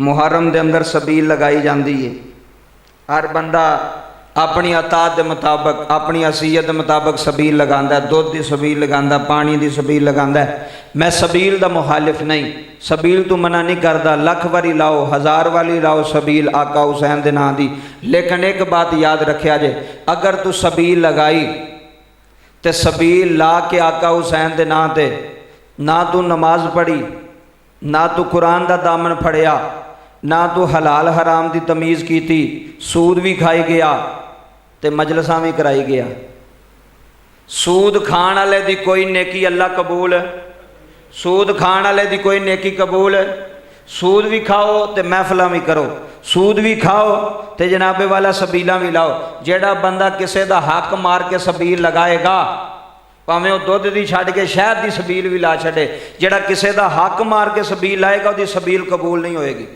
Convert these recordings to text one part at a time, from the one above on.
मुहर्रम के अंदर सबील लगाई जाती है। हर बंदा अपनी अतात के मुताबिक अपनी असीयत के मुताबिक सबील लगाता है। दुध की सबील लगाता, पानी की सबील लगाता है। मैं सबील का मुखालिफ नहीं, सबील तो मना नहीं करता। लख वारी लाओ, हज़ार वाली लाओ सबील आका हुसैन के नाम की। लेकिन एक बात याद रखिया जे, अगर तू सबील लगाई तो सबील ला के आका हुसैन के नाम से ना तू नमाज पढ़ी, ना तू कुरान का दामन फड़िया, ना तू हलाल हराम की तमीज़ की, सूद भी खाई गया तो मजलसा भी कराई गया। सूद खाण वाले दी कोई नेकी अल्लाह कबूल, सूद खाण वाले दी कोई नेकी कबूल। सूद भी खाओ तो महफिल भी करो, सूद भी खाओ तो जनाबे वाला सबीला भी लाओ। जेड़ा बंदा किसी का हक मार के सबील लगाएगा, भावें वह दुध की छड्ड के शहद की सबील भी ला छे, जेड़ा किसी का हक मार के सबील लाएगा उसकी सबील कबूल नहीं होएगी,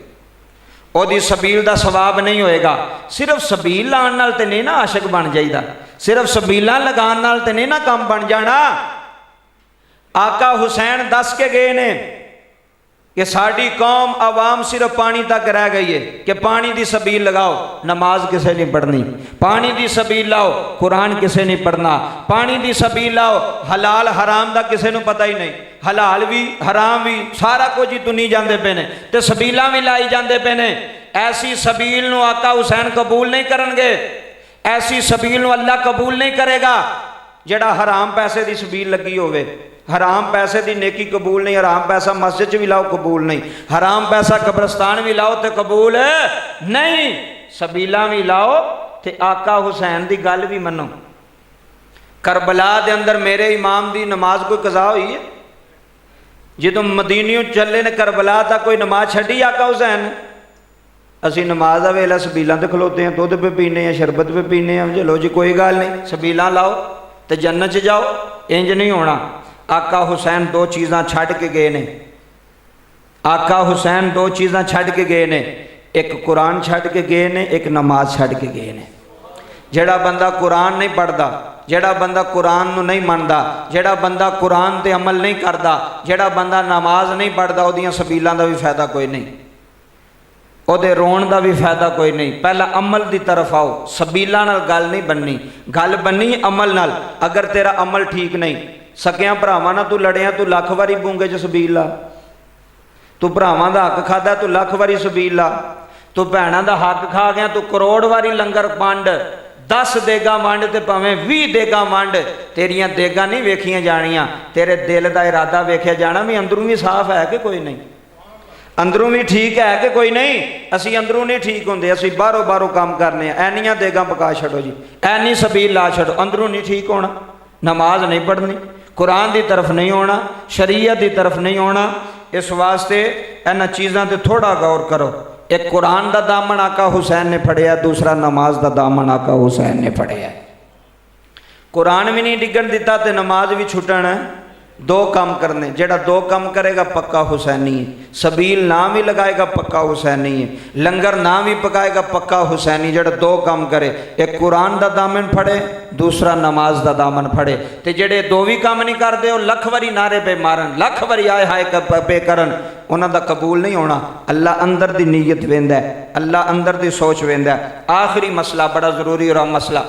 ਉਹਦੀ सबील का सवाब नहीं होएगा। सिर्फ सबील लाने नाल ते नहीं ना आशिक बन जाइदा, सिर्फ सबीलां लगाने नाल ते नहीं ना काम बन जाना। आका हुसैन दस के गए ने कि साड़ी कौम आवाम सिर्फ पानी तक रह गई है कि पानी की सबील लगाओ, नमाज किसे नहीं पढ़नी। पानी की सबील लाओ, कुरान किसे नहीं पढ़ना। पानी की सबील लाओ, हलाल हराम का किसे नूं पता ही नहीं। हलाल भी हराम भी सारा कुछ ही तुनी जाते पे ने ते सबीलां भी लाई जाते पे ने। ऐसी सबील नूं आका हुसैन कबूल नहीं करनगे, ऐसी सबील नूं अल्लाह कबूल नहीं करेगा। जिहड़ा हराम पैसे की सबील लगी होवे, हराम पैसे की नेकी कबूल नहीं। हराम पैसा मस्जिद च भी लाओ कबूल नहीं, हराम पैसा कब्रस्तान भी लाओ तो कबूल नहीं। सबीला भी लाओ तो आका हुसैन की गल भी मनो। करबला के अंदर मेरे इमाम की नमाज कोई कज़ा हुई है? जो मदीनियों चले ने करबला तक कोई नमाज छड़ी आका हुसैन? असी नमाज का वेला सबीलों से खलोते हैं, दुध पे पीने हैं, शरबत पे पीने हैं। चलो जी कोई गल नहीं, सबीला लाओ तो जन्नत च जाओ। इंज नहीं होना। आका हुसैन दो चीज़ां छड़ के गए ने, आका हुसैन दो चीज़ां छड़ के गए ने, एक कुरान छड़ के गए ने, एक नमाज छड़ के गए ने। जेड़ा बंदा कुरान नहीं पढ़ता, जेड़ा बंदा कुरान नूं नहीं मनदा, जेड़ा बंदा कुरान ते अमल नहीं करता, जेड़ा बंदा नमाज नहीं पढ़ता, उहदियां सबीलां दा भी फायदा कोई नहीं, ਉਹਦੇ रोण का भी फायदा कोई नहीं। पहला अमल की तरफ आओ, सबीलां नाल गल नहीं बननी, गल बननी अमल नाल। अगर तेरा अमल ठीक नहीं, सकियां भरावां नाल तू लड़िया, तू लख वारी बूंगे च सबील ला। तू भरावां दा हक खादा, तू लख वारी सबील ला। तू भैणां दा हक खा गया, तू करोड़ वारी लंगर वंड, 10 देगा वंड ते भावें 20 देगा वंड, तेरियां देगा नहीं वेखियां जानियां, तेरे दिल का इरादा वेख्या जाना भी अंदरों भी साफ है कि कोई नहीं, अंदरों भी ठीक है कि कोई नहीं। असी अंदरों नहीं ठीक होंगे, असी बाहरों बाहरों काम करने। ऐनियां देगा पका छड़ो जी, ऐनी सबील ला छड़ो, अंदरों नहीं ठीक होना। नमाज नहीं पढ़नी, कुरान की तरफ नहीं होना, शरीयत की तरफ नहीं होना। इस वास्ते इन्हां चीज़ों पर थोड़ा गौर करो। एक कुरान का दामन आका हुसैन ने फड़िया, दूसरा नमाज का दामन आका हुसैन ने फड़िया। कुरान भी नहीं डिगन दिता तो नमाज भी छुटन है। दो काम करने, जेड़ा दो काम करेगा पक्का हुसैनी है। सबील ना भी लगाएगा पक्का हुसैनी है, लंगर ना भी पकाएगा पक्का हुसैनी। जेड़ा दो काम करे, एक कुरान का दामन फड़े, दूसरा नमाज का दामन फड़े। तो जेड़े दो भी काम नहीं करते वो लख वारी नारे पे मारन, लख वारी आए हाय पे करन, उन्हों का कबूल नहीं होना। अल्लाह अंदर की नीयत वेंदा है, अल्लाह अंदर की सोच वेंदा है। आखिरी मसला बड़ा जरूरी और मसला,